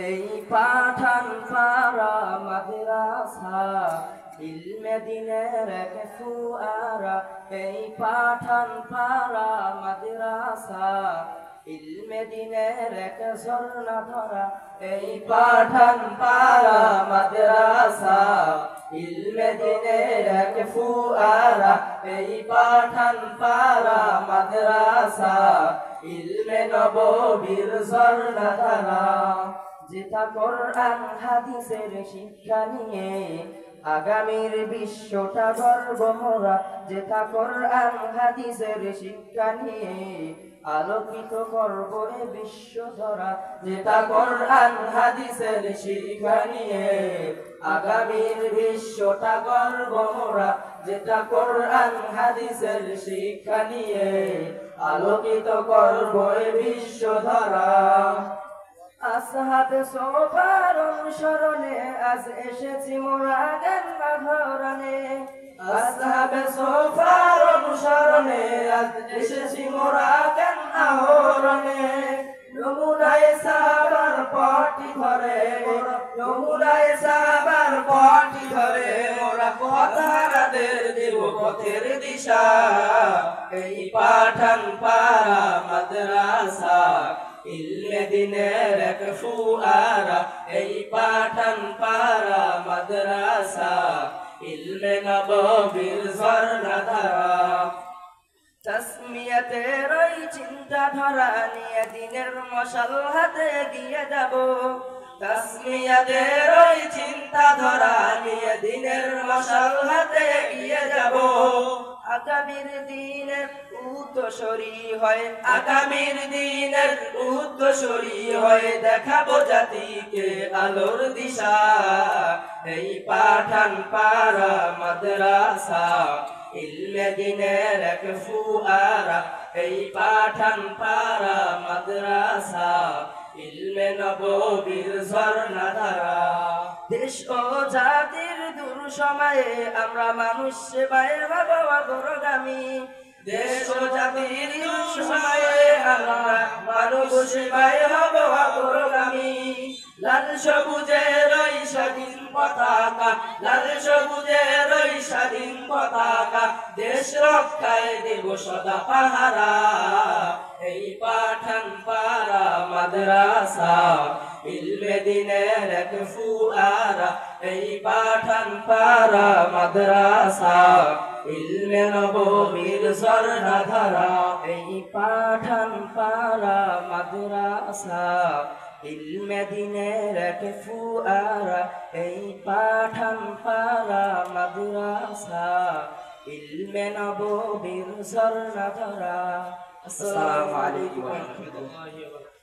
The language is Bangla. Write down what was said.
এই পাঠান পারা মাদ্রাসা ইলমে দিনের এক ফুয়ারা। এই পাঠান পারা মাদ্রাসা ইলমে দিনের এক ঝর্ণা ধরা। এই পাঠান পারা মাদ্রাসা ইলমে দিনের এক ফুয়ারা। এই পাঠান পারা মাদ্রাসা ইলমে নববীর ঝর্ণা ধারা। যেটা কোরআন হাদিসের শিক্ষা নিয়ে আগামীর বিশ্বটা গর্ব মোরা। যেটা কোরআন হাদিসের শিক্ষা নিয়ে আলোকিত করব এ বিশ্ব ধরা। যেটা কোরআন হাদিসের শিক্ষা নিয়ে আগামীর বিশ্বটা গর্ব মোরা। যেটা কোরআন হাদিসের শিক্ষা নিয়ে আলোকিত করব এ বিশ্ব ধরা। আসহাবে সোফার অনুসরণে আজ এসেছি মোরা জ্ঞান আহরণে। আসহাবে সোফার অনুসরণে আজ এসেছি মোরা জ্ঞান আহরণে। নমুনায়ে সাহাবার পটি ধরে নমুনায়ে সাহাবার পটি ধরে মোরা পথহারাদের দেব পথের দিশা। এই পাঠান পারা মাদ্রাসা ইলমে দিনের এক ফুয়ারা। এই পাঠান পারা মাদ্রাসা ইলমে নববীর ঝর্ণা ধারা। তাসমিয়াতের ওই চিন্তাধারা নিয়ে দিনের মশাল হাতে গিয়ে যাব। তাসমিয়াতের ওই চিন্তাধারা নিয়ে দিনের মশাল হাতে গিয়ে যাব। আগামীর দিনের উত্তরসূরি হয়ে আগামীর দিনের উত্তরসূরি হয়ে দেখাবো জাতিকে আলোর দিশা। এই পাঠান পারা মাদ্রাসা ইলমে দিনের এক ফুয়ারা। এই পাঠান পারা মাদ্রাসা ইলমে নববীর ঝর্ণা ধারা। দেশ ও জাতির দূর সময়ে আমরা মানুষ সেবায় হব অগ্রগামী। দেশ ও জাতির দূর সময়ে আমরা মানুষ সেবায় হব অগ্রগামী। লাল সবুজের ওই স্বাধীন পতাকা লাল সবুজের ওই স্বাধীন পতাকা দেশ রক্ষায় দেব সদা পাহারা। এই পাঠান পারা মাদ্রাসা ইলমে দিনের এক ফুয়ারা। এই পাঠান পারা মাদ্রাসা ইলমে নববীর ঝর্ণা ধারা। এই পাঠান পারা মাদ্রাসা ইলমে দিনের এক ফুয়ারা। এই পাঠান পারা মাদ্রাসা ইলমে নববীর ঝর্ণা ধারা। আসসালামু আলাইকুম ওয়া রাহমাতুল্লাহি ওয়া বারাকাতুহু।